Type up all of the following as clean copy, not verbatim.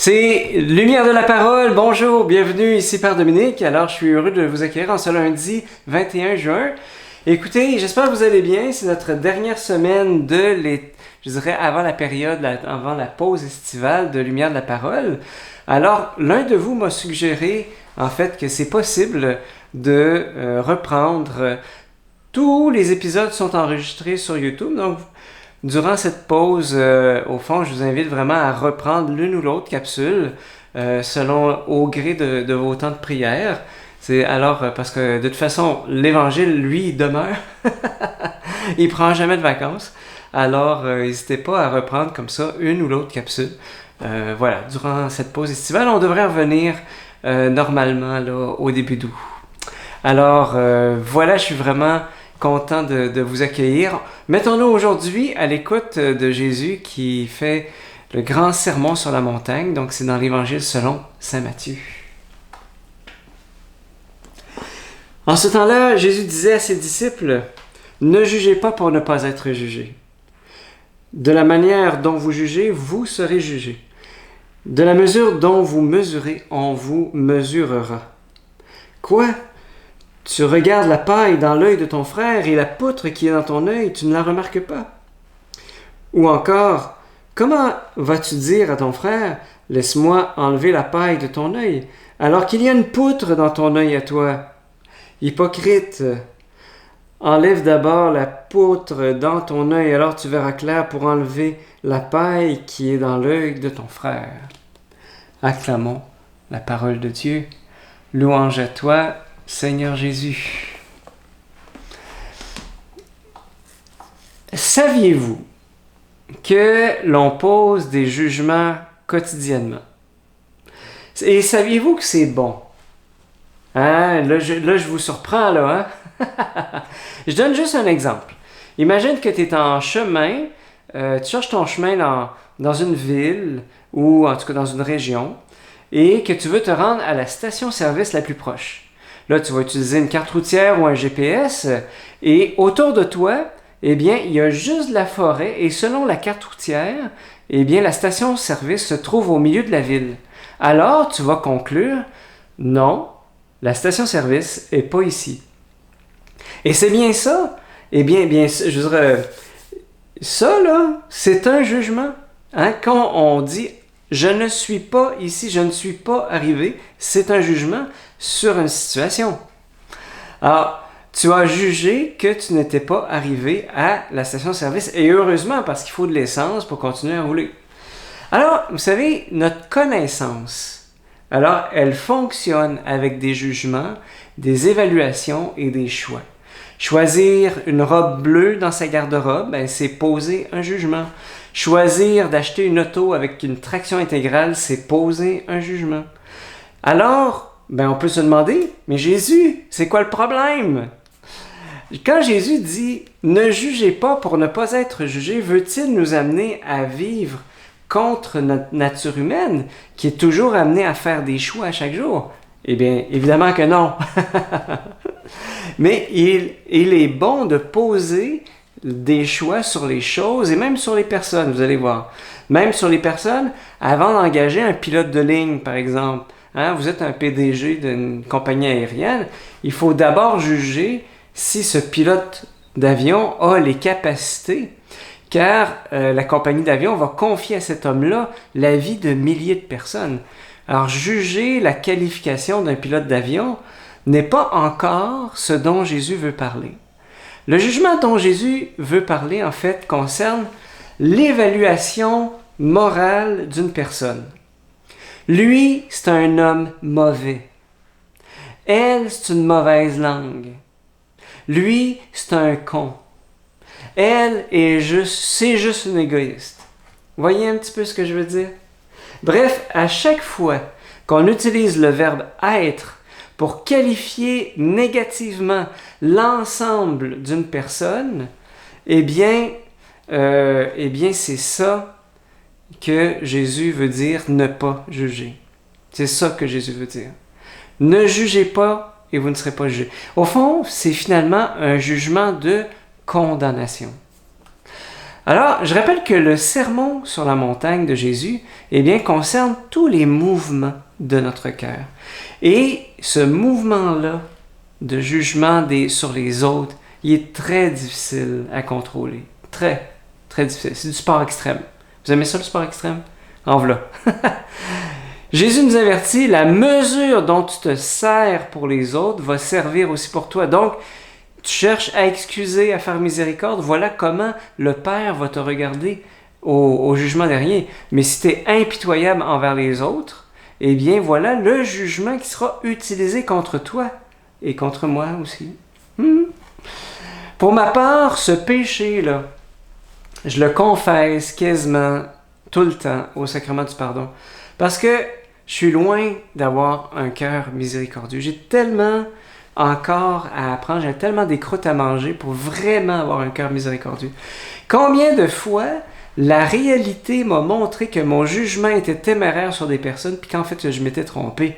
C'est Lumière de la parole, bonjour, bienvenue ici par Dominique. Alors je suis heureux de vous accueillir en ce lundi 21 juin. Écoutez, j'espère que vous allez bien, c'est notre dernière semaine je dirais avant la période, avant la pause estivale de Lumière de la parole. Alors l'un de vous m'a suggéré en fait que c'est possible de reprendre. Tous les épisodes sont enregistrés sur YouTube, donc durant cette pause, au fond, je vous invite vraiment à reprendre l'une ou l'autre capsule selon au gré de vos temps de prière. Parce que de toute façon, l'Évangile, lui, il demeure. Il prend jamais de vacances. Alors, n'hésitez pas à reprendre comme ça une ou l'autre capsule. Voilà, durant cette pause estivale, on devrait revenir normalement là, au début d'août. Alors, voilà, je suis vraiment content de vous accueillir. Mettons-nous aujourd'hui à l'écoute de Jésus qui fait le grand sermon sur la montagne. Donc, c'est dans l'Évangile selon saint Matthieu. En ce temps-là, Jésus disait à ses disciples, « Ne jugez pas pour ne pas être jugés. De la manière dont vous jugez, vous serez jugés. De la mesure dont vous mesurez, on vous mesurera. Quoi? Tu regardes la paille dans l'œil de ton frère et la poutre qui est dans ton œil, tu ne la remarques pas. Ou encore, comment vas-tu dire à ton frère, laisse-moi enlever la paille de ton œil, alors qu'il y a une poutre dans ton œil à toi? Hypocrite, enlève d'abord la poutre dans ton œil, alors tu verras clair pour enlever la paille qui est dans l'œil de ton frère. Acclamons la parole de Dieu. Louange à toi, Seigneur Jésus. Saviez-vous que l'on pose des jugements quotidiennement? Et saviez-vous que c'est bon? Hein? Là, je vous surprends, là. Hein? Je donne juste un exemple. Imagine que tu es en chemin, tu cherches ton chemin dans une ville ou en tout cas dans une région et que tu veux te rendre à la station-service la plus proche. Là, tu vas utiliser une carte routière ou un GPS et autour de toi, eh bien, il y a juste de la forêt et selon la carte routière, eh bien, la station-service se trouve au milieu de la ville. Alors, tu vas conclure, non, la station-service n'est pas ici. Et c'est bien ça. Eh bien, je dirais, ça, là, c'est un jugement. Hein? Quand on dit « je ne suis pas ici, je ne suis pas arrivé », c'est un jugement sur une situation. Alors, tu as jugé que tu n'étais pas arrivé à la station-service, et heureusement, parce qu'il faut de l'essence pour continuer à rouler. Alors, vous savez, notre connaissance, alors, elle fonctionne avec des jugements, des évaluations et des choix. Choisir une robe bleue dans sa garde-robe, c'est poser un jugement. Choisir d'acheter une auto avec une traction intégrale, c'est poser un jugement. Alors, on peut se demander, mais Jésus, c'est quoi le problème? Quand Jésus dit « Ne jugez pas pour ne pas être jugé », veut-il nous amener à vivre contre notre nature humaine, qui est toujours amenée à faire des choix à chaque jour? Eh bien, évidemment que non. Mais il est bon de poser des choix sur les choses et même sur les personnes, vous allez voir. Même sur les personnes, avant d'engager un pilote de ligne, par exemple, hein, vous êtes un PDG d'une compagnie aérienne, il faut d'abord juger si ce pilote d'avion a les capacités, car la compagnie d'avion va confier à cet homme-là la vie de milliers de personnes. Alors, juger la qualification d'un pilote d'avion n'est pas encore ce dont Jésus veut parler. Le jugement dont Jésus veut parler, en fait, concerne l'évaluation morale d'une personne. Lui, c'est un homme mauvais. Elle, c'est une mauvaise langue. Lui, c'est un con. Elle c'est juste une égoïste. Voyez un petit peu ce que je veux dire? Bref, à chaque fois qu'on utilise le verbe « être » pour qualifier négativement l'ensemble d'une personne, eh bien, c'est ça que Jésus veut dire « ne pas juger ». C'est ça que Jésus veut dire. Ne jugez pas et vous ne serez pas jugés. Au fond, c'est finalement un jugement de condamnation. Alors, je rappelle que le sermon sur la montagne de Jésus, eh bien, concerne tous les mouvements de notre cœur. Et ce mouvement-là de jugement sur les autres, il est très difficile à contrôler. Très, très difficile. C'est du sport extrême. Vous aimez ça, le sport extrême? En voilà. Jésus nous avertit, la mesure dont tu te sers pour les autres va servir aussi pour toi. Donc, tu cherches à excuser, à faire miséricorde, voilà comment le Père va te regarder au jugement dernier. Mais si tu es impitoyable envers les autres, eh bien voilà le jugement qui sera utilisé contre toi et contre moi aussi. Pour ma part, ce péché-là, je le confesse quasiment tout le temps au sacrement du pardon. Parce que je suis loin d'avoir un cœur miséricordieux. J'ai tellement encore à apprendre, j'ai tellement des croûtes à manger pour vraiment avoir un cœur miséricordieux. Combien de fois la réalité m'a montré que mon jugement était téméraire sur des personnes, puis qu'en fait je m'étais trompé,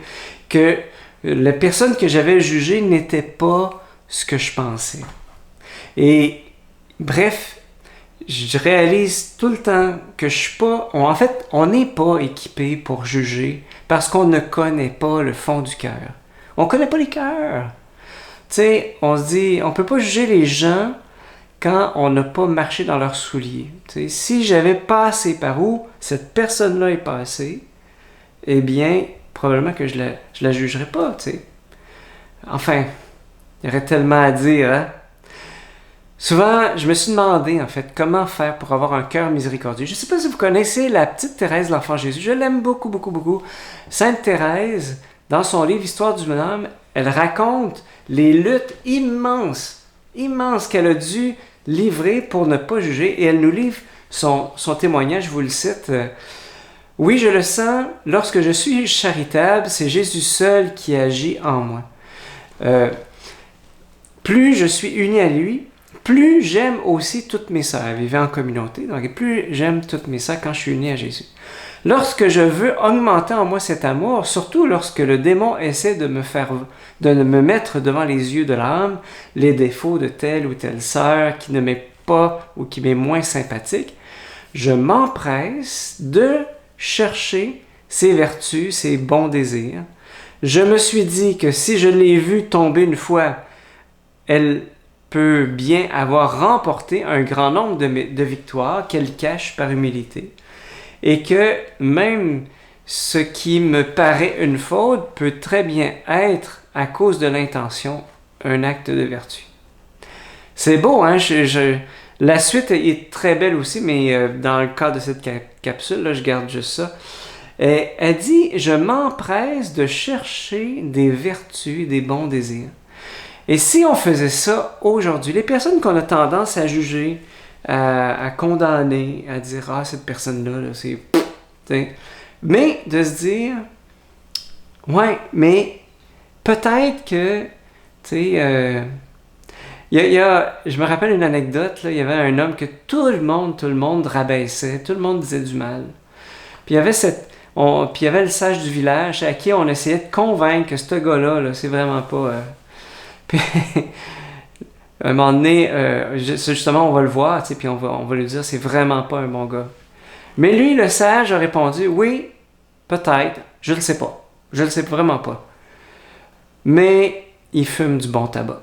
que les personnes que j'avais jugées n'étaient pas ce que je pensais. Et bref, je réalise tout le temps que je suis pas... En fait, on n'est pas équipé pour juger parce qu'on ne connaît pas le fond du cœur. On ne connaît pas les cœurs. Tu sais, on se dit, on peut pas juger les gens quand on n'a pas marché dans leurs souliers. Tu sais, si j'avais passé par où cette personne-là est passée, eh bien, probablement que je la jugerais pas, tu sais. Enfin, il y aurait tellement à dire, hein? Souvent, je me suis demandé, en fait, comment faire pour avoir un cœur miséricordieux. Je ne sais pas si vous connaissez la petite Thérèse, l'enfant Jésus. Je l'aime beaucoup, beaucoup, beaucoup. Sainte Thérèse, dans son livre « Histoire du bonhomme », elle raconte les luttes immenses qu'elle a dû livrer pour ne pas juger. Et elle nous livre son témoignage, je vous le cite. « Oui, je le sens, lorsque je suis charitable, c'est Jésus seul qui agit en moi. Plus je suis uni à lui, plus j'aime aussi toutes mes sœurs. Elle vivait en communauté, donc plus j'aime toutes mes sœurs quand je suis uni à Jésus. Lorsque je veux augmenter en moi cet amour, surtout lorsque le démon essaie de me mettre devant les yeux de l'âme les défauts de telle ou telle sœur qui ne m'est pas ou qui m'est moins sympathique, je m'empresse de chercher ses vertus, ses bons désirs. Je me suis dit que si je l'ai vue tomber une fois, elle peut bien avoir remporté un grand nombre de victoires qu'elle cache par humilité. Et que même ce qui me paraît une faute peut très bien être, à cause de l'intention, un acte de vertu. C'est beau, hein? La suite est très belle aussi, mais dans le cadre de cette capsule, là, je garde juste ça. Elle dit « Je m'empresse de chercher des vertus, des bons désirs. » Et si on faisait ça aujourd'hui, les personnes qu'on a tendance à juger, à condamner, à dire « Ah, cette personne-là, là, c'est... » Mais de se dire « Ouais, mais peut-être que... » Tu sais, je me rappelle une anecdote, là, il y avait un homme que tout le monde rabaissait, tout le monde disait du mal. Puis il y avait puis il y avait le sage du village à qui on essayait de convaincre que ce gars-là, là, c'est vraiment pas... Puis, à un moment donné, justement, on va le voir, tu sais, puis on va lui dire, c'est vraiment pas un bon gars. Mais lui, le sage, a répondu, oui, peut-être, je le sais pas. Je le sais vraiment pas. Mais il fume du bon tabac.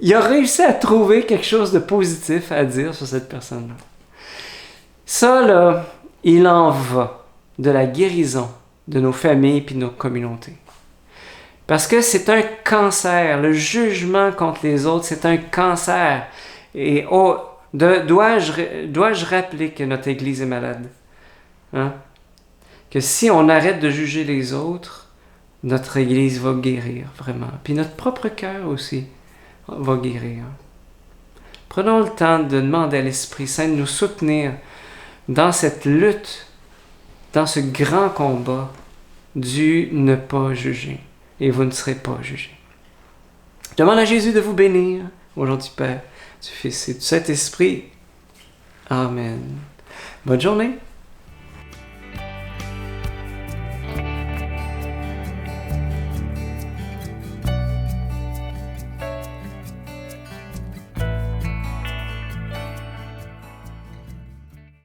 Il a réussi à trouver quelque chose de positif à dire sur cette personne-là. Ça, là, il en va de la guérison de nos familles et de nos communautés. Parce que c'est un cancer. Le jugement contre les autres, c'est un cancer. Et dois-je rappeler que notre Église est malade? Hein? Que si on arrête de juger les autres, notre Église va guérir, vraiment. Puis notre propre cœur aussi va guérir. Prenons le temps de demander à l'Esprit Saint de nous soutenir dans cette lutte, dans ce grand combat du ne pas juger. Et vous ne serez pas jugés. Je demande à Jésus de vous bénir, au nom du Père, du Fils et du Saint-Esprit. Amen. Bonne journée.